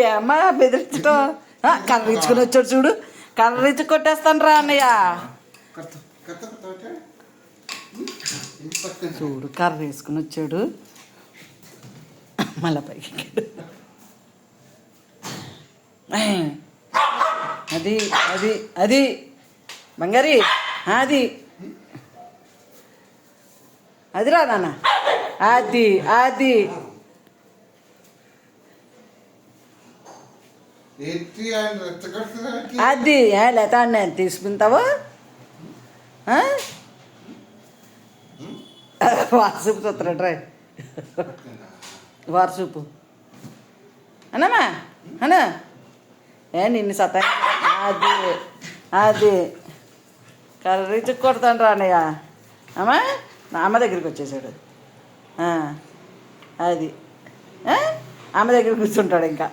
ఏమ్మా బెదిరించడం కర్ర ఇచ్చుకుని వచ్చాడు చూడు. కర్ర ఇచ్చి కొట్టేస్తాను రా అన్నయ్య. చూడు కర్ర వేసుకుని వచ్చాడు, మళ్ళా పైకి అది అది అది బంగారి అది అది రా నాన్న, అది అది అది లేత నేను తీసుకుంటావా? వారసూపు చూస్తాడు రా, వారసూపు అన్నమ్మా అన్నా నిన్ను సతా అది అది కర్రీ కొడతాను రా అన్నయ్య. అమ్మా నా అమ్మ దగ్గరికి వచ్చేసాడు. అది అమ్మ దగ్గర కూర్చుంటాడు ఇంకా.